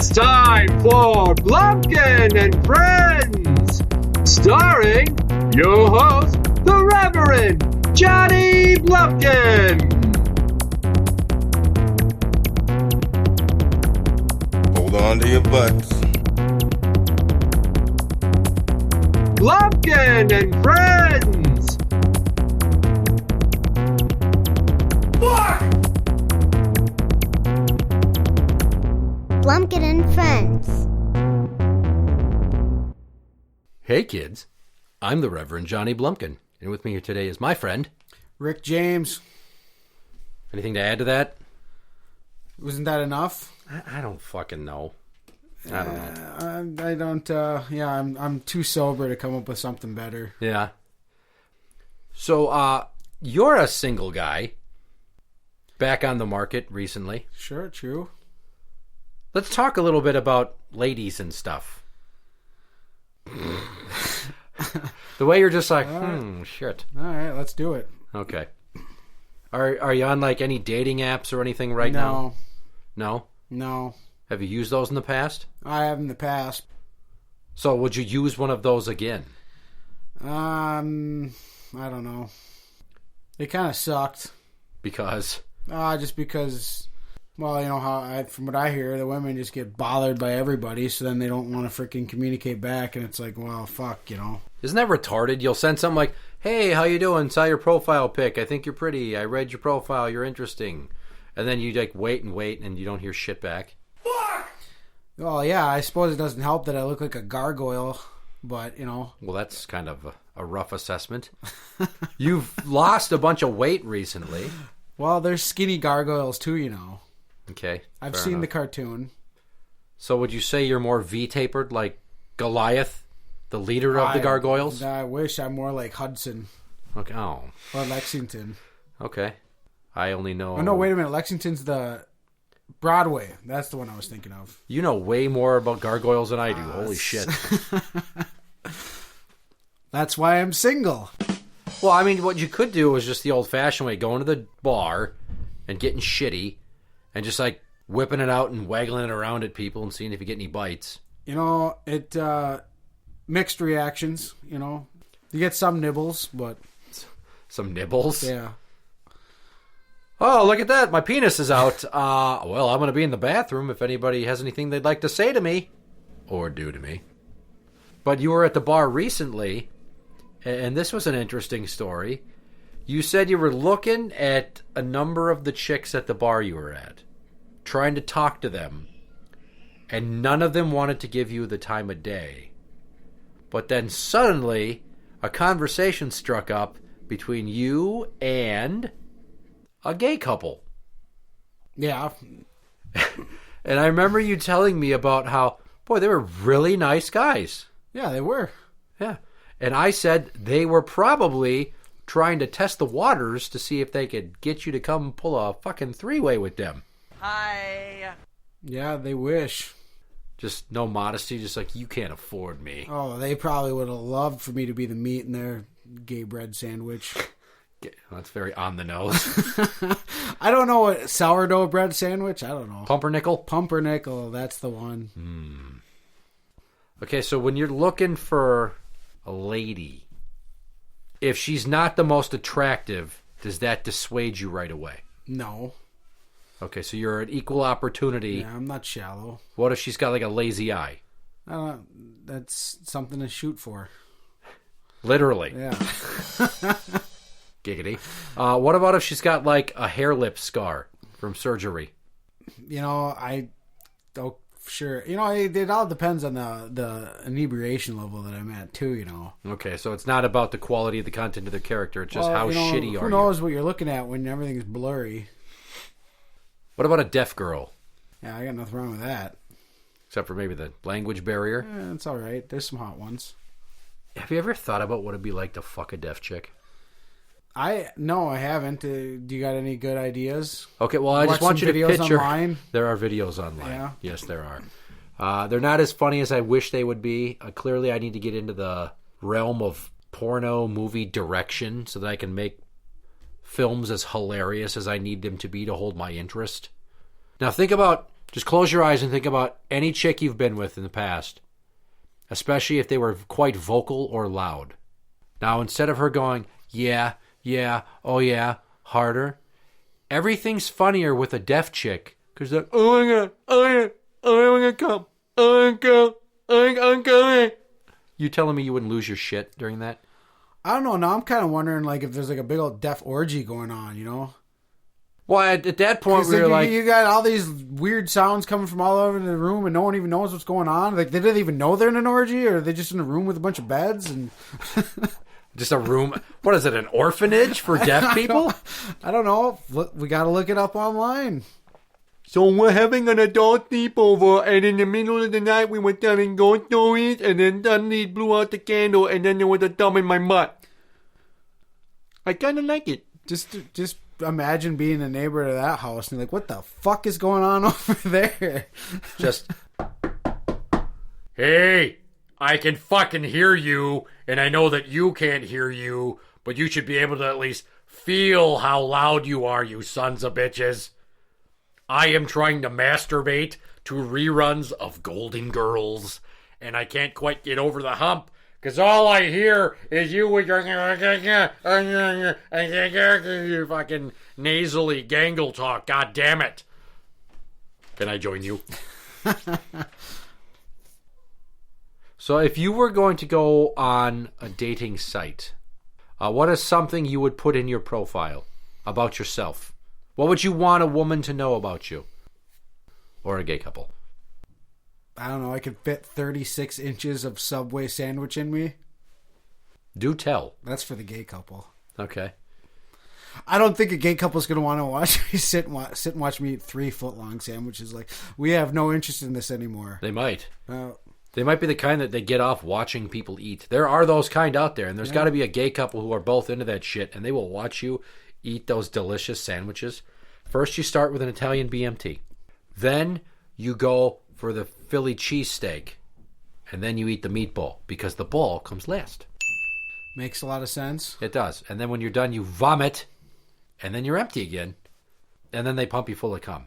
It's time for Blumpkin and Friends, starring your host, the Reverend Johnny Blumpkin. Hold on to your butts. Blumpkin and Friends. Blumpkin and Friends. Hey kids, I'm the Reverend Johnny Blumpkin, and with me here today is my friend, Rick James. Anything to add to that? Wasn't that enough? I don't fucking know. I don't know. I don't. I'm too sober to come up with something better. Yeah. So, you're a single guy, back on the market recently. Sure, true. Let's talk a little bit about ladies and stuff. The way you're just like, shit. All right, let's do it. Okay. Are you on like any dating apps or anything right now? No? No. Have you used those in the past? I have in the past. So would you use one of those again? I don't know. It kind of sucked. Because? Just because, well, you know, from what I hear, the women just get bothered by everybody, so then they don't want to freaking communicate back, and it's like, well, fuck, you know. Isn't that retarded? You'll send something like, hey, how you doing? Saw your profile pic. I think you're pretty. I read your profile. You're interesting. And then you like wait, and you don't hear shit back. Well, yeah, I suppose it doesn't help that I look like a gargoyle, but, you know. Well, that's kind of a rough assessment. You've lost a bunch of weight recently. Well, there's skinny gargoyles too, you know. Okay. I've seen the cartoon. So would you say you're more V-tapered like Goliath, the leader of the gargoyles? I wish I'm more like Hudson. Okay. Oh. Or Lexington. Okay. I only know... Oh, no, wait a minute. Lexington's the Broadway. That's the one I was thinking of. You know way more about gargoyles than I do. Holy shit. That's why I'm single. Well, I mean, what you could do is just the old-fashioned way, going to the bar and getting shitty and just, like, whipping it out and waggling it around at people and seeing if you get any bites. You know, it, mixed reactions, you know. You get some nibbles, but... Some nibbles? Yeah. Oh, look at that. My penis is out. Well, I'm going to be in the bathroom if anybody has anything they'd like to say to me. Or do to me. But you were at the bar recently, and this was an interesting story. You said you were looking at a number of the chicks at the bar you were at, trying to talk to them, and none of them wanted to give you the time of day. But then suddenly, a conversation struck up between you and a gay couple. Yeah. And I remember you telling me about how, boy, they were really nice guys. Yeah, they were. Yeah. And I said they were probably trying to test the waters to see if they could get you to come pull a fucking three-way with them. Hi. Yeah, they wish. Just no modesty, just like, you can't afford me. Oh, they probably would have loved for me to be the meat in their gay bread sandwich. That's very on the nose. I don't know what sourdough bread sandwich. I don't know. Pumpernickel? Pumpernickel, that's the one. Okay, so when you're looking for a lady, if she's not the most attractive, does that dissuade you right away? No. Okay, so you're an equal opportunity. Yeah, I'm not shallow. What if she's got like a lazy eye? That's something to shoot for. Literally. Yeah. Giggity. What about if she's got like a hair lip scar from surgery? You know, sure. You know, it all depends on the inebriation level that I'm at too, you know. Okay, so it's not about the quality of the content of the character, it's just how shitty are you. Who knows what you're looking at when everything's blurry. What about a deaf girl? Yeah, I got nothing wrong with that. Except for maybe the language barrier. Yeah, it's all right. There's some hot ones. Have you ever thought about what it'd be like to fuck a deaf chick? No, I haven't. Do you got any good ideas? Okay, well, I just want you to picture. Online? There are videos online. Yeah. Yes, there are. They're not as funny as I wish they would be. Clearly, I need to get into the realm of porno movie direction so that I can make films as hilarious as I need them to be to hold my interest. Now, think about Just close your eyes and think about any chick you've been with in the past, especially if they were quite vocal or loud. Now, instead of her going, yeah, oh yeah, harder, everything's funnier with a deaf chick, because they're, oh my god, I'm gonna come, I'm coming. You telling me you wouldn't lose your shit during that? I don't know. Now I'm kind of wondering, like, if there's like a big old deaf orgy going on, you know? Well, at that point, we were like... You got all these weird sounds coming from all over the room, and no one even knows what's going on. Like, they didn't even know they're in an orgy, or are they just in a room with a bunch of beds? And just a room... What is it, an orphanage for deaf people? I don't know. Look, we got to look it up online. So we're having an adult sleepover, and in the middle of the night we were telling ghost stories, and then suddenly it blew out the candle, and then there was a thumb in my butt. I kind of like it. Just imagine being a neighbor to that house and you're like, what the fuck is going on over there? Just, hey, I can fucking hear you, and I know that you can't hear you, but you should be able to at least feel how loud you are, you sons of bitches. I am trying to masturbate to reruns of Golden Girls, and I can't quite get over the hump, because all I hear is you with your fucking nasally gangle talk. God damn it. Can I join you? So if you were going to go on a dating site, what is something you would put in your profile about yourself? What would you want a woman to know about you? Or a gay couple? I don't know. I could fit 36 inches of Subway sandwich in me. Do tell. That's for the gay couple. Okay. I don't think a gay couple's going to want to watch me sit and watch me eat 3-foot-long sandwiches. Like, we have no interest in this anymore. They might. They might be the kind that they get off watching people eat. There are those kind out there, and there's got to be a gay couple who are both into that shit, and they will watch you eat those delicious sandwiches. First, you start with an Italian BMT. Then you go for the Philly cheesesteak, and then you eat the meatball, because the ball comes last. Makes a lot of sense. It does. And then when you're done, you vomit, and then you're empty again, and then they pump you full of cum.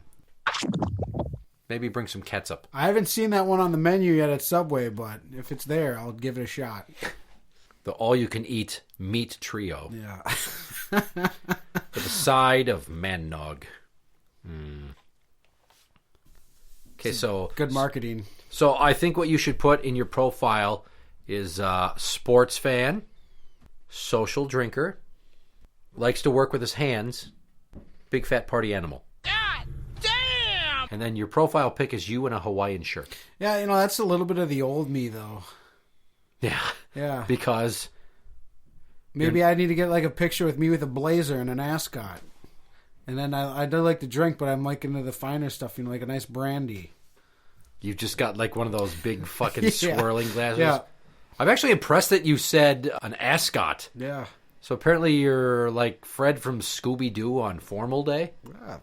Maybe bring some ketchup. I haven't seen that one on the menu yet at Subway, but if it's there, I'll give it a shot. The all-you-can-eat meat trio. Yeah. With a side of man nog. Okay, so... Good marketing. So I think what you should put in your profile is sports fan, social drinker, likes to work with his hands, big fat party animal. God damn! And then your profile pic is you in a Hawaiian shirt. Yeah, you know, that's a little bit of the old me, though. Yeah. Yeah. Because... Maybe I need to get like a picture with me with a blazer and an ascot. And then I do like to drink, but I'm like into the finer stuff, you know, like a nice brandy. You've just got like one of those big fucking swirling glasses. Yeah. I'm actually impressed that you said an ascot. Yeah. So apparently you're like Fred from Scooby-Doo on formal day? Yeah.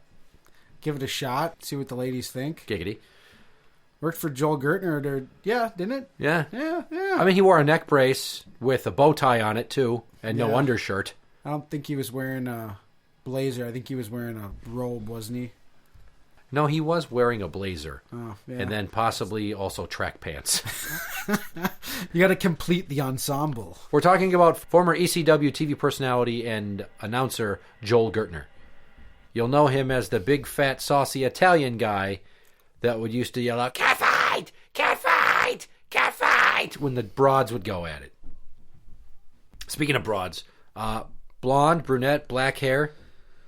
Give it a shot, see what the ladies think. Giggity. Worked for Joel Gertner. Yeah, didn't it? Yeah. Yeah. I mean, he wore a neck brace with a bow tie on it, too, and no undershirt. I don't think he was wearing a blazer. I think he was wearing a robe, wasn't he? No, he was wearing a blazer. Oh, yeah. And then possibly also track pants. You got to complete the ensemble. We're talking about former ECW TV personality and announcer Joel Gertner. You'll know him as the big, fat, saucy Italian guy that would used to yell out, "Cat fight! Cat fight! Cat fight!" when the broads would go at it. Speaking of broads, blonde, brunette, black hair,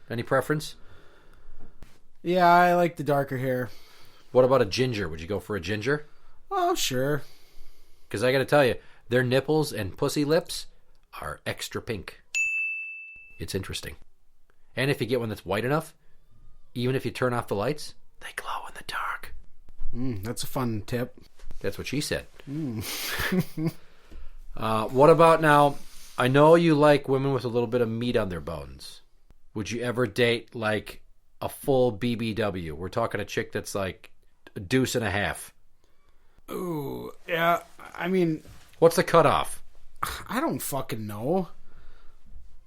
any preference? Yeah, I like the darker hair. What about a ginger? Would you go for a ginger? Oh, sure. Because I got to tell you, their nipples and pussy lips are extra pink. It's interesting. And if you get one that's white enough, even if you turn off the lights, they glow in the dark. That's a fun tip. That's what she said. What about now? I know you like women with a little bit of meat on their bones. Would you ever date like a full BBW? We're talking a chick that's like a deuce and a half. Ooh, yeah. I mean, what's the cutoff? I don't fucking know.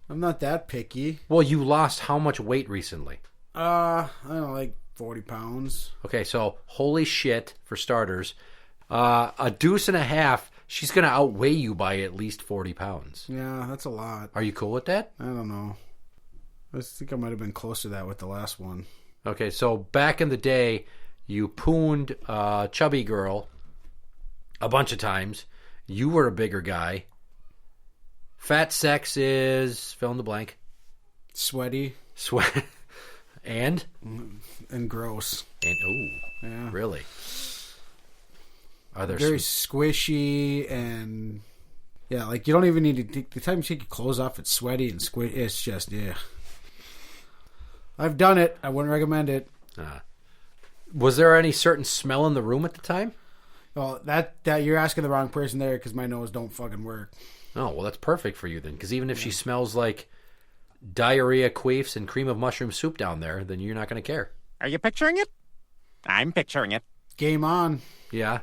I'm not that picky. Well, you lost how much weight recently? I don't know, like 40 pounds. Okay, so holy shit, for starters. A deuce and a half, she's going to outweigh you by at least 40 pounds. Yeah, that's a lot. Are you cool with that? I don't know. I think I might have been close to that with the last one. Okay, so back in the day, you pooned a chubby girl a bunch of times. You were a bigger guy. Fat sex is fill in the blank. Sweaty. Sweat. And gross. And Yeah. Really? Are there very squishy and yeah, like you don't even need to take the time you take your clothes off. It's sweaty and squishy. It's just I've done it. I wouldn't recommend it. Was there any certain smell in the room at the time? Well, that you're asking the wrong person there because my nose don't fucking work. Oh, well, that's perfect for you then. Because even if she smells like diarrhea, queefs, and cream of mushroom soup down there, then you're not going to care. Are you picturing it? I'm picturing it. Game on. Yeah.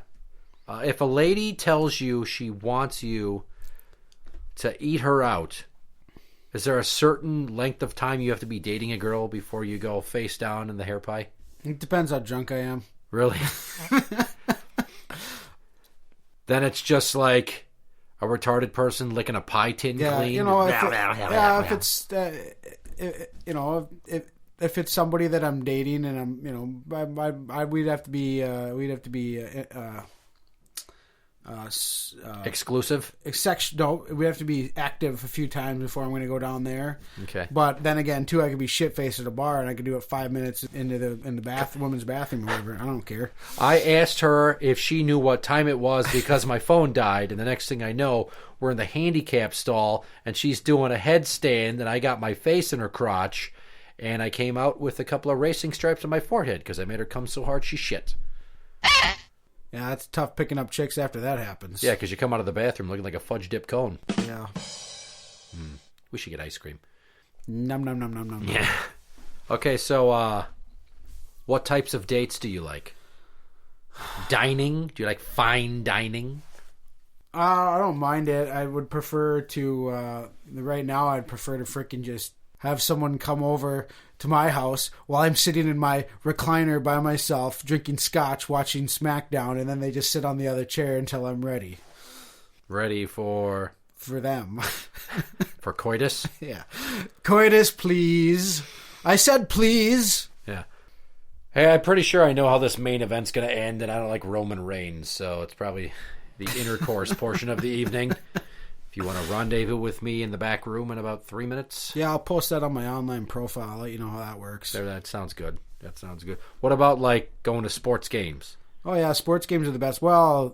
If a lady tells you she wants you to eat her out, is there a certain length of time you have to be dating a girl before you go face down in the hair pie? It depends how drunk I am. Really? Then it's just like a retarded person licking a pie tin clean. You know, if it's if it's somebody that I'm dating and I'm we'd have to be exclusive. No, we have to be active a few times before I'm going to go down there. Okay. But then again, too, I could be shit faced at a bar and I could do it 5 minutes in the women's bathroom or whatever. I don't care. I asked her if she knew what time it was because my phone died, and the next thing I know, we're in the handicap stall and she's doing a headstand, and I got my face in her crotch, and I came out with a couple of racing stripes on my forehead because I made her come so hard she shit. Yeah, it's tough picking up chicks after that happens. Yeah, because you come out of the bathroom looking like a fudge dip cone. Yeah. We should get ice cream. Num num num num num. Yeah. Okay, so what types of dates do you like? Dining? Do you like fine dining? I don't mind it. I would prefer to right now. I'd prefer to frickin' just have someone come over to my house while I'm sitting in my recliner by myself, drinking scotch, watching SmackDown, and then they just sit on the other chair until I'm ready. Ready for them. For coitus? Yeah. Coitus, please. I said please. Yeah. Hey, I'm pretty sure I know how this main event's going to end, and I don't like Roman Reigns, so it's probably the intercourse portion of the evening. If you want to rendezvous with me in the back room in about 3 minutes. Yeah, I'll post that on my online profile. I'll let you know how that works. There, that sounds good. That sounds good. What about, like, going to sports games? Oh, yeah, sports games are the best. Well,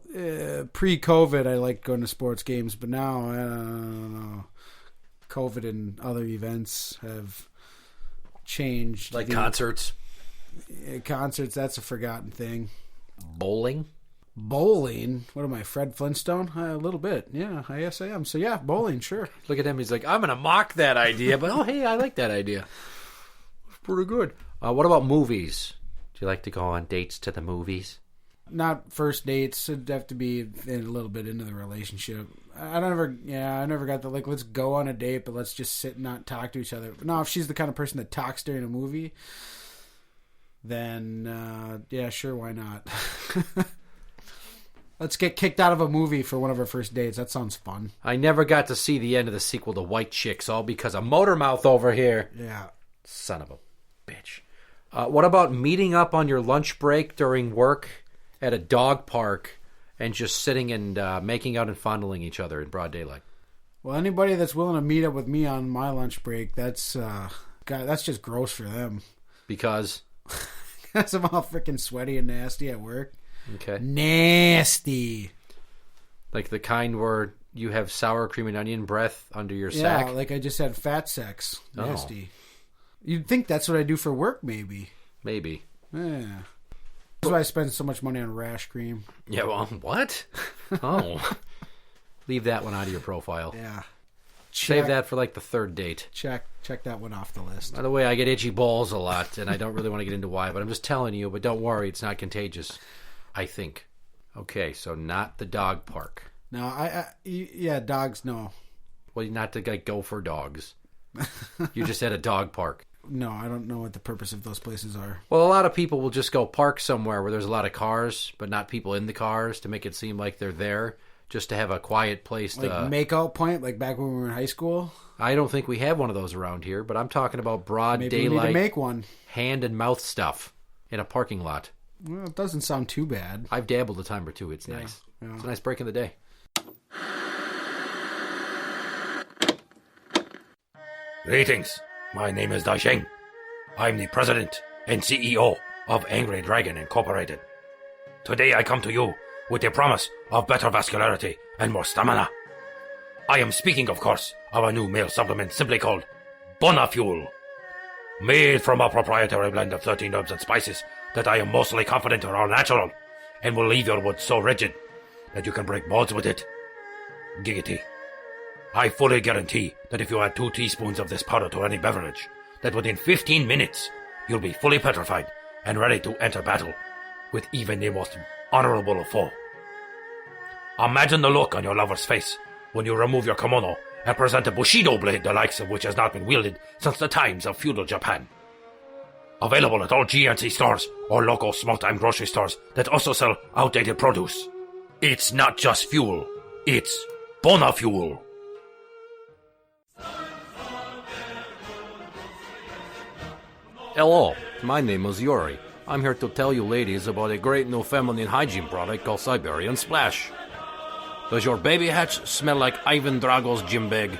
pre-COVID, I liked going to sports games, but now, I don't know. COVID and other events have changed. Like concerts? Concerts, that's a forgotten thing. Bowling? Bowling? What am I, Fred Flintstone? A little bit. Yeah, I guess I am. So, yeah, bowling, sure. Look at him. He's like, I'm going to mock that idea, but, oh, hey, I like that idea. Pretty good. What about movies? Do you like to go on dates to the movies? Not first dates. It'd have to be a little bit into the relationship. I never got the, like, let's go on a date, but let's just sit and not talk to each other. No, if she's the kind of person that talks during a movie, then, yeah, sure, why not? Let's get kicked out of a movie for one of our first dates. That sounds fun. I never got to see the end of the sequel to White Chicks, all because of Motormouth over here. Yeah. Son of a bitch. What about meeting up on your lunch break during work at a dog park and just sitting and making out and fondling each other in broad daylight? Well, anybody that's willing to meet up with me on my lunch break, that's just gross for them. Because? Because I'm all freaking sweaty and nasty at work. Okay. Nasty. Like the kind where you have sour cream and onion breath under your sack? Yeah, like I just had fat sex. Nasty. Oh. You'd think that's what I do for work, maybe. Maybe. Yeah. That's why I spend so much money on rash cream. Yeah, well, what? Oh. Leave that one out of your profile. Yeah. Save that for like the third date. Check that one off the list. By the way, I get itchy balls a lot, and I don't really want to get into why, but I'm just telling you, but don't worry, it's not contagious. I think. Okay, so not the dog park. No, yeah, dogs, no. Well, not to like, go for dogs. You just said a dog park. No, I don't know what the purpose of those places are. Well, a lot of people will just go park somewhere where there's a lot of cars, but not people in the cars to make it seem like they're there, just to have a quiet place Like to... make-out point, like back when we were in high school? I don't think we have one of those around here, but I'm talking about broad Maybe we need daylight, to make one. hand and mouth stuff in a parking lot. Well, it doesn't sound too bad. I've dabbled a time or two. It's nice. Yeah. It's a nice break in the day. Greetings. My name is Daisheng. I'm the president and CEO of Angry Dragon Incorporated. Today I come to you with the promise of better vascularity and more stamina. I am speaking, of course, of a new male supplement simply called Bonafuel. Made from a proprietary blend of 13 herbs and spices that I am mostly confident are all natural and will leave your wood so rigid that you can break bones with it. Giggity. I fully guarantee that if you add 2 teaspoons of this powder to any beverage, that within 15 minutes, you'll be fully petrified and ready to enter battle with even the most honorable of foe. Imagine the look on your lover's face when you remove your kimono and present a Bushido blade the likes of which has not been wielded since the times of feudal Japan. Available at all GNC stores or local small-time grocery stores that also sell outdated produce. It's not just fuel, it's Bonafuel. Hello, my name is Yuri. I'm here to tell you ladies about a great new feminine hygiene product called Siberian Splash. Does your baby hatch smell like Ivan Drago's gym bag?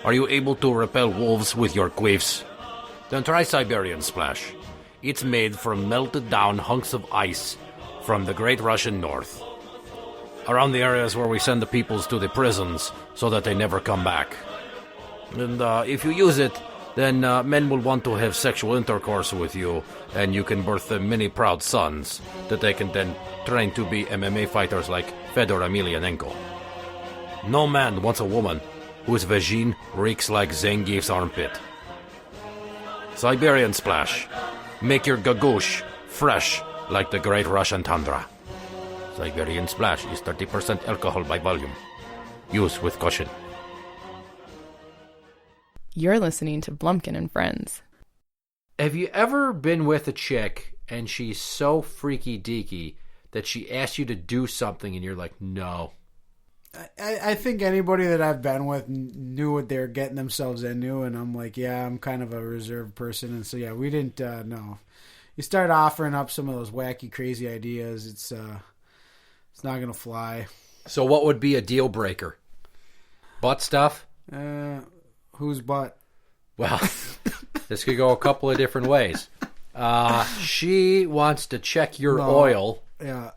Are you able to repel wolves with your queefs? Then try Siberian Splash. It's made from melted down hunks of ice from the great Russian north. Around the areas where we send the peoples to the prisons so that they never come back. And if you use it, then men will want to have sexual intercourse with you, and you can birth them many proud sons that they can then train to be MMA fighters like Fedor Emelianenko. No man wants a woman whose vagine reeks like Zangief's armpit. Siberian Splash. Make your gagoosh fresh like the great Russian tundra. Siberian Splash is 30% alcohol by volume. Use with caution. You're listening to Blumpkin and Friends. Have you ever been with a chick and she's so freaky deaky that she asks you to do something and you're like, no? I think anybody that I've been with knew what they were getting themselves into, and I'm like, yeah, I'm kind of a reserved person, and so yeah, we didn't know. You start offering up some of those wacky, crazy ideas, it's not gonna fly. So what would be a deal breaker? Butt stuff? Whose butt? Well, this could go a couple of different ways. She wants to check your oil. Yeah,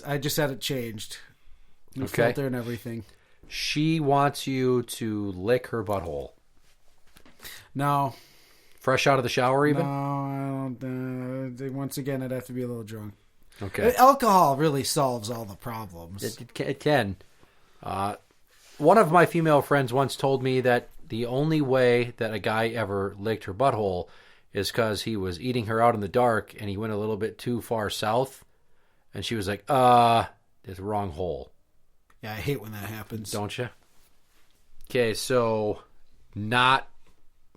I just had it changed. New Okay. filter and everything. She wants you to lick her butthole. No. Fresh out of the shower, even? No, I don't. Once again, I'd have to be a little drunk. Okay. Alcohol really solves all the problems. It can. One of my female friends once told me that the only way that a guy ever licked her butthole is because he was eating her out in the dark and he went a little bit too far south. And she was like, it's the wrong hole. Yeah, I hate when that happens. Don't you? Okay, so not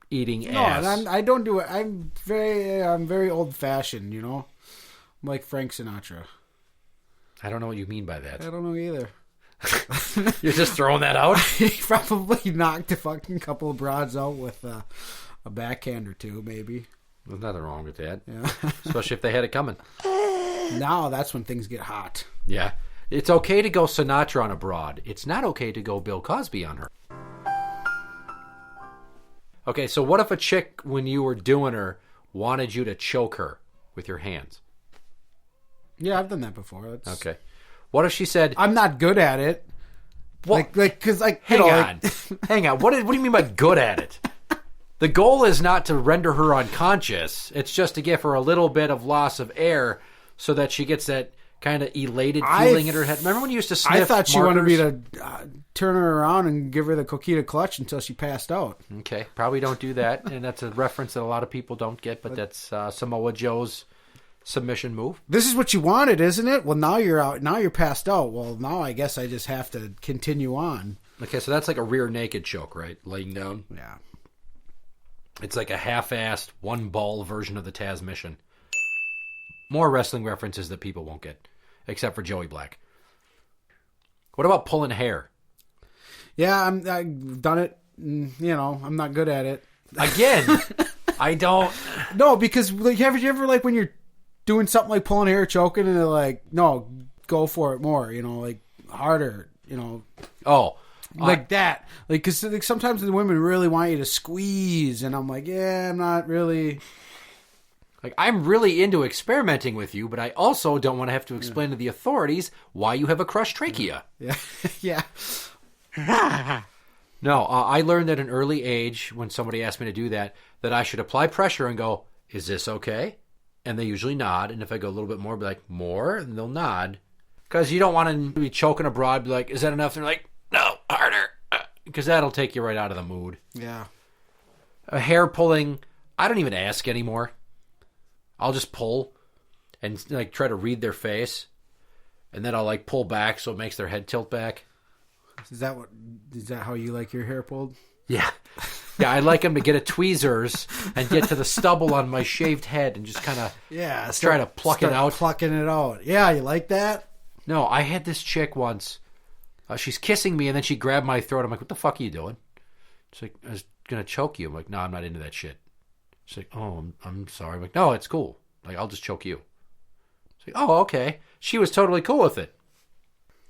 eating No, ass. I don't do it. I'm very old fashioned, you know? I'm like Frank Sinatra. I don't know what you mean by I that. don't know either. You're just throwing that out? He probably knocked a fucking couple of broads out with a backhand or two, maybe. There's nothing wrong with that. Yeah. Especially if they had it coming. Now that's when things get hot. Yeah. It's okay to go Sinatra on a broad. It's not okay to go Bill Cosby on her. Okay, so what if a chick, when you were doing her, wanted you to choke her with your hands? Yeah, I've done that before. Okay. What if she said... I'm not good at it. What? Because Hang on. Hang on. What do you mean by good at it? The goal is not to render her unconscious. It's just to give her a little bit of loss of air so that she gets that kind of elated feeling in her head. Remember when you used to sniff I thought she wanted me markers? to turn her around and give her the coquita clutch until she passed out. Okay, probably don't do that. And that's a reference that a lot of people don't get, but that's Samoa Joe's submission move. This is what you wanted, isn't it? Well, now you're out. Now you're passed out. Well, now I guess I just have to continue on. Okay, so that's like a rear naked choke, right? Laying down. Yeah. It's like a half-assed, one-ball version of the Taz mission. More wrestling references that people won't get, except for Joey Black. What about pulling hair? Yeah, I've done it. You know, I'm not good at it. Again, I don't... No, because like, have you ever, like, when you're doing something like pulling hair, choking, and they're like, no, go for it more, you know, like, harder, you know. Oh. Like that. Like, because like, sometimes the women really want you to squeeze, and I'm like, yeah, I'm not really... Like, I'm really into experimenting with you, but I also don't want to have to explain to the authorities why you have a crushed trachea. Yeah. Yeah. No, I learned at an early age, when somebody asked me to do that, that I should apply pressure and go, is this okay? And they usually nod, and if I go a little bit more, be like, more? And they'll nod. Because you don't want to be choking abroad, be like, is that enough? And they're like, no, harder. Because that'll take you right out of the mood. Yeah. A hair pulling, I don't even ask anymore. I'll just pull and like try to read their face, and then I'll like pull back so it makes their head tilt back. Is that how you like your hair pulled? Yeah. Yeah, I like them to get a tweezers and get to the stubble on my shaved head and just kind of try to pluck it out. Plucking it out. Yeah, you like that? No, I had this chick once. She's kissing me, and then she grabbed my throat. I'm like, what the fuck are you doing? She's like, I was going to choke you. I'm like, no, I'm not into that shit. She's like, oh, I'm sorry. I'm like, no, it's cool. Like, I'll just choke you. She's like, oh, okay. She was totally cool with it.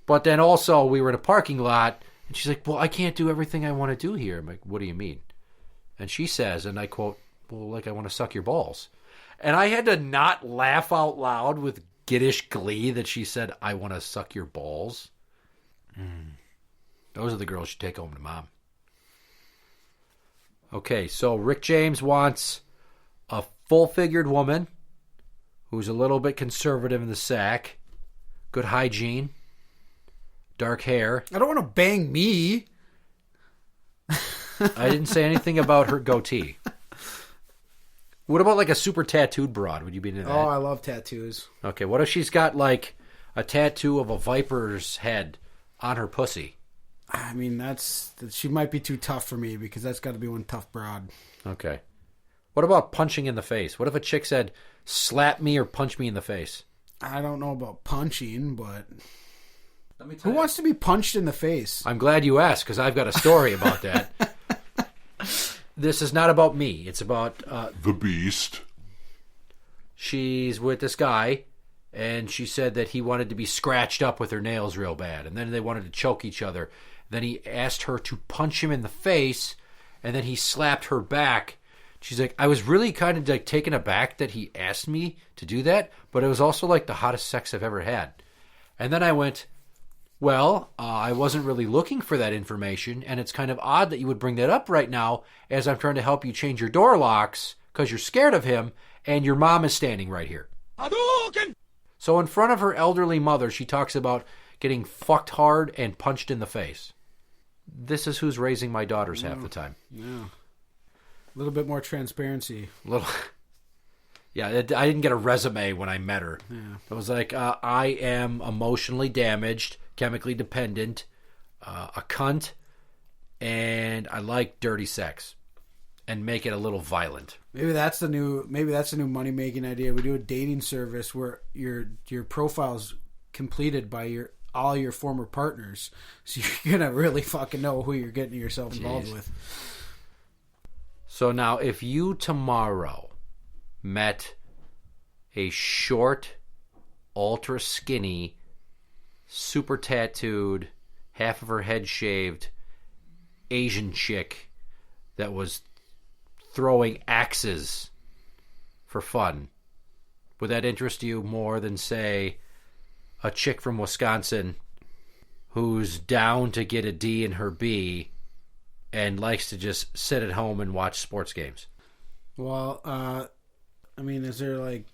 But then also, we were in a parking lot, and she's like, well, I can't do everything I want to do here. I'm like, what do you mean? And she says, and I quote, well, like, I want to suck your balls. And I had to not laugh out loud with giddish glee that she said, I want to suck your balls. Those are the girls you take home to mom. Okay, so Rick James wants a full-figured woman who's a little bit conservative in the sack, good hygiene, dark hair. I don't want to bang me. I didn't say anything about her goatee. What about like a super tattooed broad? Would you be into that? Oh, I love tattoos. Okay, what if she's got like a tattoo of a viper's head on her pussy? I mean, she might be too tough for me because that's got to be one tough broad. Okay. What about punching in the face? What if a chick said, slap me or punch me in the face? I don't know about punching, but who wants to be punched in the face? I'm glad you asked because I've got a story about that. This is not about me. It's about... the Beast. She's with this guy, and she said that he wanted to be scratched up with her nails real bad, and then they wanted to choke each other. Then he asked her to punch him in the face, and then he slapped her back. She's like, I was really kind of like taken aback that he asked me to do that, but it was also like the hottest sex I've ever had. And then I went, well, I wasn't really looking for that information, and it's kind of odd that you would bring that up right now as I'm trying to help you change your door locks because you're scared of him, and your mom is standing right here. Hadouken! So in front of her elderly mother, she talks about getting fucked hard and punched in the face. This is who's raising my daughters half the time. Yeah. A little bit more transparency. Yeah, I didn't get a resume when I met her. Yeah. It was like, I am emotionally damaged, chemically dependent, a cunt, and I like dirty sex. And make it a little violent. Maybe that's a new money making idea. We do a dating service where your profile's completed by all your former partners, so you're gonna really fucking know who you're getting yourself involved with. So now, if you tomorrow met a short, ultra skinny, super tattooed, half of her head shaved Asian chick that was throwing axes for fun, would that interest you more than, say, a chick from Wisconsin who's down to get a D in her B and likes to just sit at home and watch sports games? Well, I mean, is there like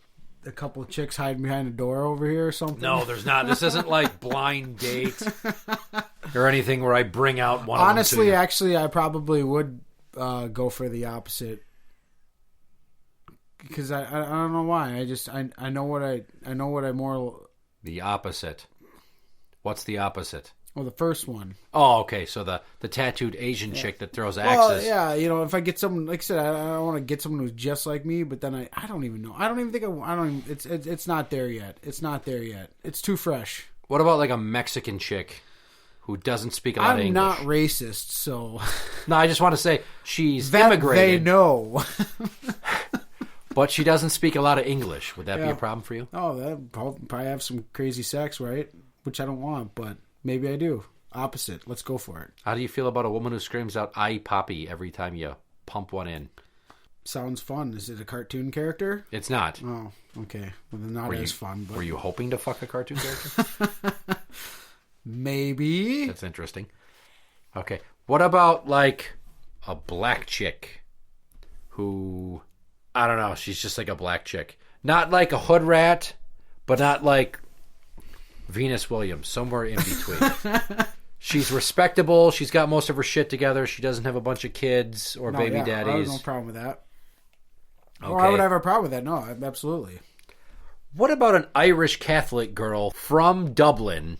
a couple of chicks hiding behind a door over here or something? No, there's not. This isn't like Blind Date or anything where I bring out one Honestly, of them to you. actually, I probably would go for the opposite. Because I don't know why. I know what I more... The opposite. What's the opposite? Oh, the first one. Oh, okay. So the tattooed Asian chick that throws Well, axes. yeah, if I get someone, like I said, I don't want to get someone who's just like me, but then I don't even know. I don't even think I don't even, it's not there yet. It's not there yet. It's too fresh. What about like a Mexican chick who doesn't speak a lot of English? I'm not racist, so. No, I just want to say she's That immigrated. they know. But she doesn't speak a lot of English. Would that be a problem for you? Oh, that probably have some crazy sex, right? Which I don't want, but maybe I do. Opposite. Let's go for it. How do you feel about a woman who screams out "I poppy" every time you pump one in? Sounds fun. Is it a cartoon character? It's not. Oh, okay. Well, then not as fun. But Were you hoping to fuck a cartoon character? maybe. That's interesting. Okay. What about like a black chick who, I don't know, she's just like a black chick. Not like a hood rat, but not like Venus Williams, somewhere in between. She's respectable. She's got most of her shit together. She doesn't have a bunch of kids or baby I daddies. have no problem with that. Okay. Or I would have a problem with that. No, absolutely. What about an Irish Catholic girl from Dublin,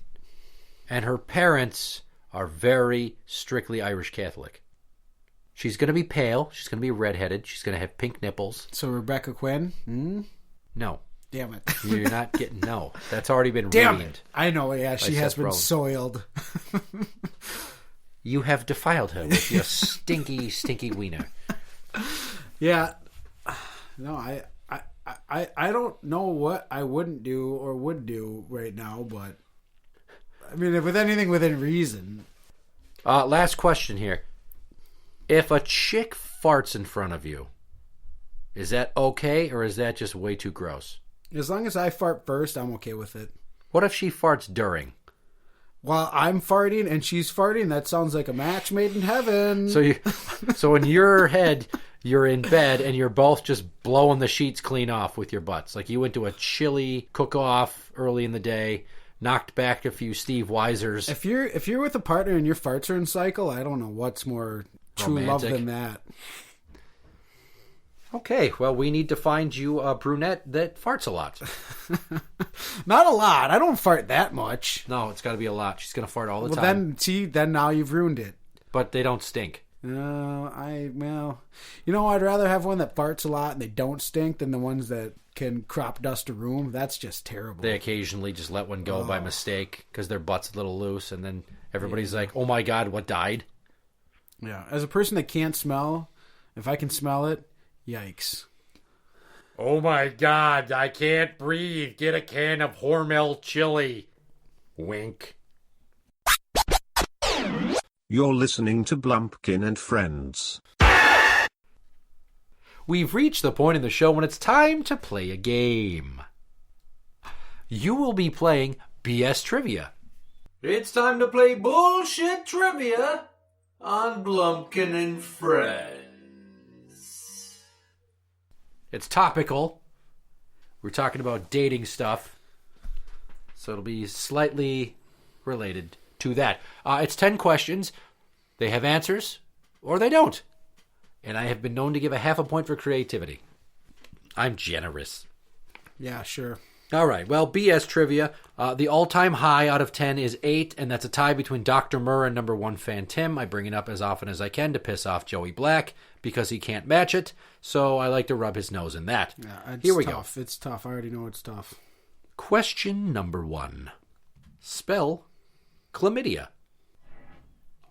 and her parents are very strictly Irish Catholic? She's going to be pale. She's going to be redheaded. She's going to have pink nipples. So Rebecca Quinn? No. Damn it. You're not getting... No. That's already been Damn ruined. it. I know, yeah. She has Seth been Rogen. soiled. You have defiled her with your stinky, stinky wiener. Yeah. No, I don't know what I wouldn't do or would do right now, but I mean, with anything within reason. Last question here. If a chick farts in front of you, is that okay or is that just way too gross? As long as I fart first, I'm okay with it. What if she farts during? While I'm farting and she's farting, that sounds like a match made in heaven. So in your head, you're in bed and you're both just blowing the sheets clean off with your butts. Like you went to a chili cook-off early in the day, knocked back a few Steve Weisers. If you're with a partner and your farts are in cycle, I don't know what's more true love Romantic. than that. Okay, well, we need to find you a brunette that farts a lot. Not a lot. I don't fart that much. No, it's got to be a lot. She's going to fart all the Well, time. then now you've ruined it. But they don't stink. I'd rather have one that farts a lot and they don't stink than the ones that can crop dust a room. That's just terrible. They occasionally just let one go by mistake because their butt's a little loose, and then everybody's like, oh my God, what died? Yeah. As a person that can't smell, if I can smell it, yikes. Oh my God, I can't breathe. Get a can of Hormel chili. Wink. You're listening to Blumpkin and Friends. We've reached the point in the show when it's time to play a game. You will be playing BS Trivia. It's time to play bullshit trivia on Blumpkin and Friends. It's topical. We're talking about dating stuff. So it'll be slightly related to that. It's 10 questions. They have answers, or they don't. And I have been known to give a half a point for creativity. I'm generous. Yeah, sure. All right, well, BS Trivia. The all-time high out of 10 is 8, and that's a tie between Dr. Murr and number 1 fan Tim. I bring it up as often as I can to piss off Joey Black because he can't match it, so I like to rub his nose in that. Yeah, Here we tough. It's tough. I already know it's tough. go. Question number 1. Spell chlamydia.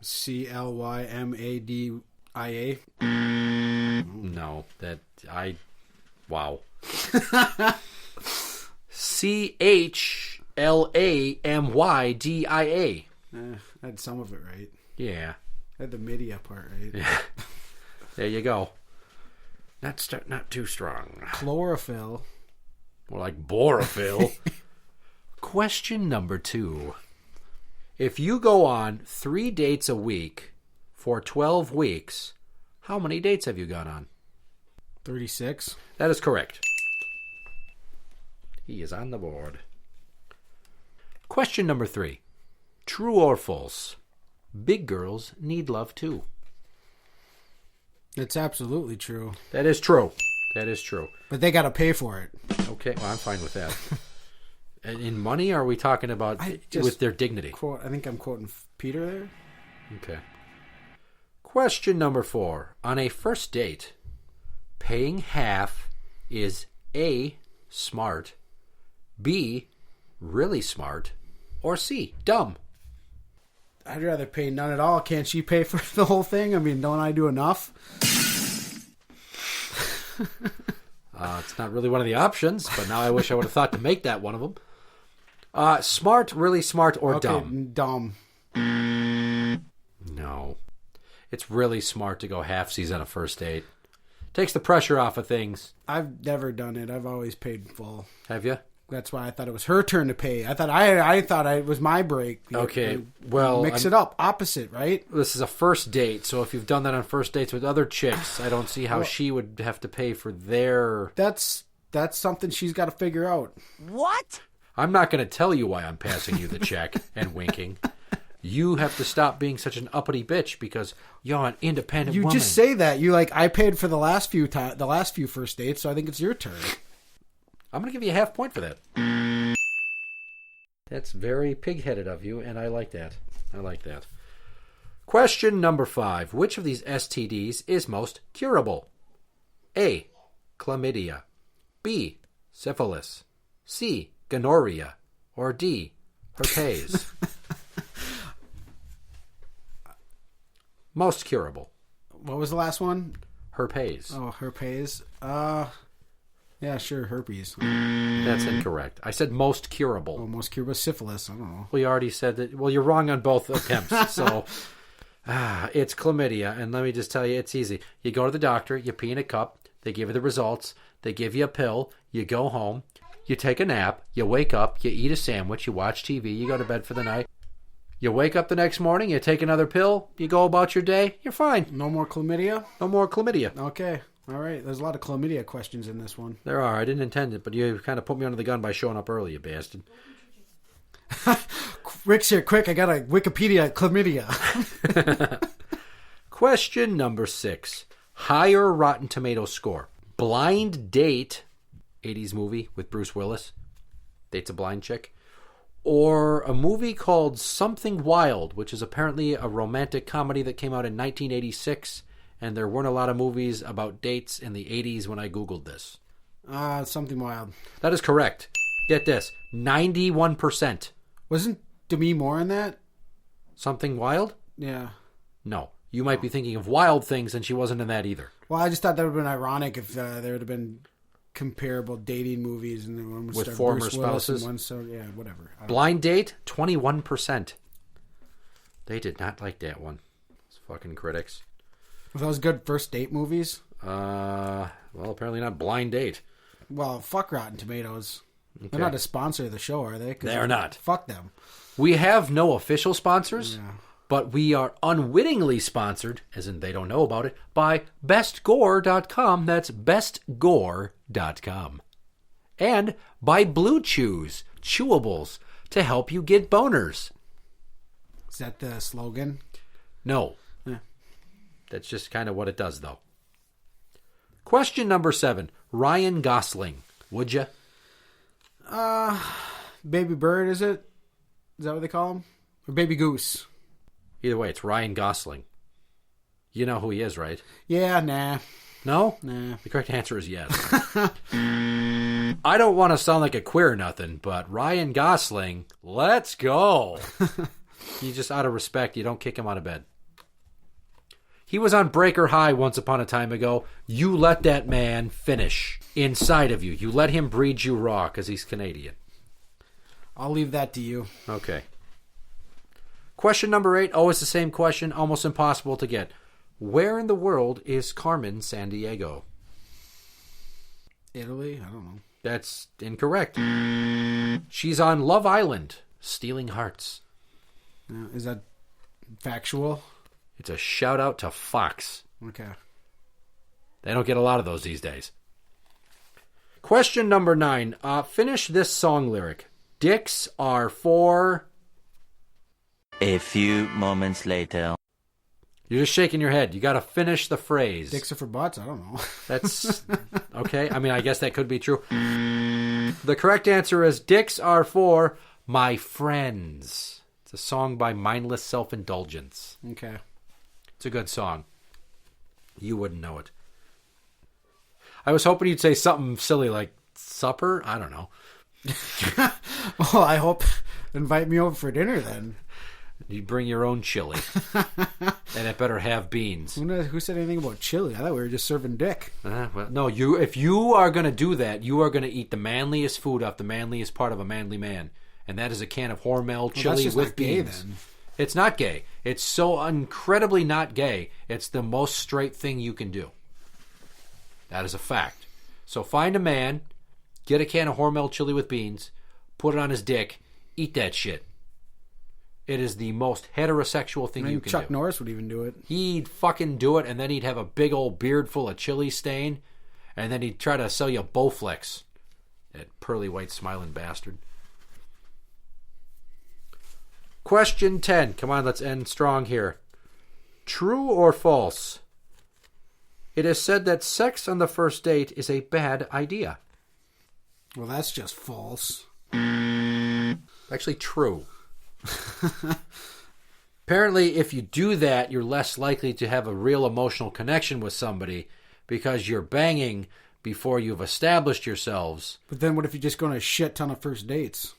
CLYMADIA. No, wow. CHLAMYDIA. I had some of it right. Yeah. I had the media part right. Yeah. There you go. Not too strong. Chlorophyll. More like borophyll. Question number 2. If you go on 3 dates a week for 12 weeks, how many dates have you gone on? 36. That is correct. He is on the board. Question number 3. True or false? Big girls need love too. It's absolutely true. That is true. That is true. But they got to pay for it. Okay, well, I'm fine with that. In money, or are we talking about with their dignity? I think I'm quoting Peter there. Okay. Question number 4. On a first date, paying half is A, smart, B, really smart, or C, dumb? I'd rather pay none at all. Can't she pay for the whole thing? I mean, don't I do enough? It's not really one of the options, but now I wish I would have thought to make that one of them. Smart, really smart, or dumb? Dumb. No. It's really smart to go halfsies on a first date. Takes the pressure off of things. I've never done it. I've always paid full. Have you? That's why I thought it was her turn to pay. I thought it was my break. Okay, well... Mix it up. Opposite, right? This is a first date, so if you've done that on first dates with other chicks, I don't see how she would have to pay for their... That's something she's got to figure out. What? I'm not going to tell you why I'm passing you the check and winking. You have to stop being such an uppity bitch because you're an independent woman. You just say that. You I paid for the last few first dates, so I think it's your turn. I'm going to give you a half point for that. That's very pig-headed of you, and I like that. I like that. Question number 5. Which of these STDs is most curable? A, chlamydia. B, syphilis. C, gonorrhea. Or D, herpes. Most curable. What was the last one? Herpes. Oh, herpes. Yeah, sure, herpes. That's incorrect. I said most curable. Oh, most curable syphilis. I don't know. Well, you already said that. Well, you're wrong on both attempts. So, it's chlamydia. And let me just tell you, it's easy. You go to the doctor, you pee in a cup, they give you the results, they give you a pill, you go home, you take a nap, you wake up, you eat a sandwich, you watch TV, you go to bed for the night. You wake up the next morning, you take another pill, you go about your day, you're fine. No more chlamydia? No more chlamydia. Okay. All right. There's a lot of chlamydia questions in this one. There are. I didn't intend it, but you kind of put me under the gun by showing up early, you bastard. Rick's here. Quick, I got a Wikipedia chlamydia. Question number 6. Higher Rotten Tomatoes score. Blind Date, 80s movie with Bruce Willis. Dates a blind chick. Or a movie called Something Wild, which is apparently a romantic comedy that came out in 1986. And there weren't a lot of movies about dates in the 80s when I Googled this. Something Wild. That is correct. Get this. 91%. Wasn't Demi Moore in that? Something Wild? Yeah. No. You might be thinking of Wild Things, and she wasn't in that either. Well, I just thought that would have been ironic if there would have been comparable dating movies and then one would with start former Bruce Willis spouses. And one, so yeah, whatever. Blind Date, 21%. They did not like that one. Those fucking critics. Were those good first date movies? Well, apparently not Blind Date. Well, fuck Rotten Tomatoes. Okay. They're not a sponsor of the show, are they? They are not. Fuck them. We have no official sponsors, but we are unwittingly sponsored, as in they don't know about it, by bestgore.com. That's bestgore.com. And by Blue Chews, chewables, to help you get boners. Is that the slogan? No. That's just kind of what it does, though. Question number 7. Ryan Gosling. Would you? Baby Bird, is it? Is that what they call him? Or Baby Goose? Either way, it's Ryan Gosling. You know who he is, right? Yeah, nah. No? Nah. The correct answer is yes. I don't want to sound like a queer or nothing, but Ryan Gosling, let's go. You just, out of respect, you don't kick him out of bed. He was on Breaker High once upon a time ago. You let that man finish inside of you. You let him breed you raw because he's Canadian. I'll leave that to you. Okay. Question number 8. Always the same question. Almost impossible to get. Where in the world is Carmen Sandiego? Italy? I don't know. That's incorrect. She's on Love Island, stealing hearts. Is that factual? It's a shout out to Fox. Okay. They don't get a lot of those these days. Question number 9. Finish this song lyric. Dicks are for... A few moments later. You're just shaking your head. You got to finish the phrase. Dicks are for butts? I don't know. That's... Okay. I mean, I guess that could be true. The correct answer is dicks are for my friends. It's a song by Mindless Self-Indulgence. Okay. It's a good song. You wouldn't know it. I was hoping you'd say something silly like supper. I don't know. Well, I hope invite me over for dinner then. You bring your own chili. And it better have beans. Who said anything about chili? I thought we were just serving dick. Well, no, if you are going to do that, you are going to eat the manliest food off the manliest part of a manly man. And that is a can of Hormel chili that's just with not gay, beans. then. It's not gay. It's so incredibly not gay. It's the most straight thing you can do. That is a fact. So find a man, get a can of Hormel chili with beans, put it on his dick, eat that shit. It is the most heterosexual thing you can Chuck do. Norris would even do it. He'd fucking do it, and then he'd have a big old beard full of chili stain, and then he'd try to sell you Bowflex. That pearly white smiling bastard. Question 10. Come on, let's end strong here. True or false? It is said that sex on the first date is a bad idea. Well, that's just false. Actually, true. Apparently, if you do that, you're less likely to have a real emotional connection with somebody because you're banging before you've established yourselves. But then what if you just go on a shit ton of first dates?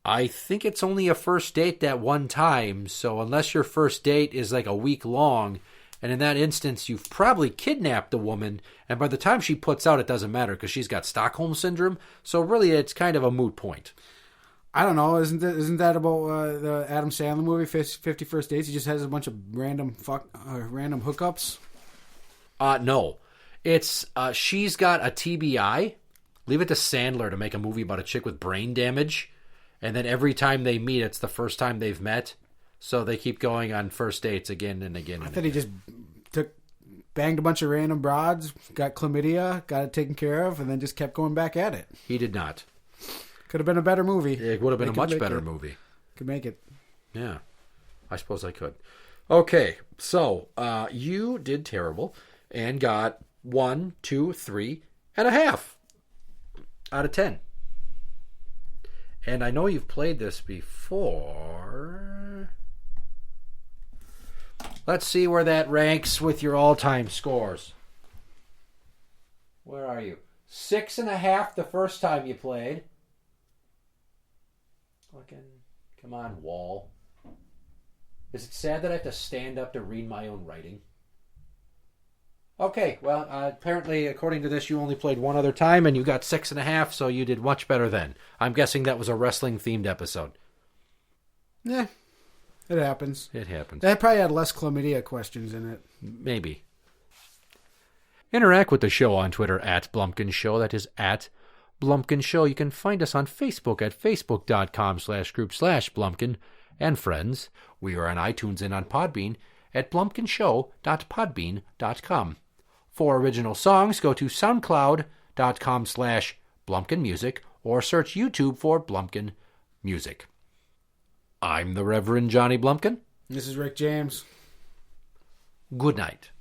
I think it's only a first date that one time, so unless your first date is like a week long, and in that instance you've probably kidnapped the woman, and by the time she puts out it doesn't matter because she's got Stockholm Syndrome, so really it's kind of a moot point. I don't know. Isn't that about the Adam Sandler movie, 50 First Dates? He just has a bunch of random hookups? No. It's she's got a TBI. Leave it to Sandler to make a movie about a chick with brain damage. And then every time they meet, it's the first time they've met. So they keep going on first dates again and again. I thought he just banged a bunch of random broads, got chlamydia, got it taken care of, and then just kept going back at it. He did not. Could have been a better movie. It would have been a much better movie. Could make it. Yeah. I suppose I could. Okay. So, you did terrible and got 1, 2, 3.5 out of 10. And I know you've played this before. Let's see where that ranks with your all-time scores. Where are you? 6.5 the first time you played. Fucking, come on, wall. Is it sad that I have to stand up to read my own writing? Okay, well, apparently, according to this, you only played one other time, and you got 6.5, so you did much better then. I'm guessing that was a wrestling-themed episode. Yeah, it happens. It happens. That probably had less chlamydia questions in it. Maybe. Interact with the show on Twitter at Blumpkin Show. That is at Blumpkin Show. You can find us on Facebook at facebook.com/group/Blumpkin and friends. We are on iTunes and on Podbean at blumpkinshow.podbean.com. For original songs, go to soundcloud.com/BlumpkinMusic or search YouTube for Blumpkin Music. I'm the Reverend Johnny Blumpkin. This is Rick James. Good night.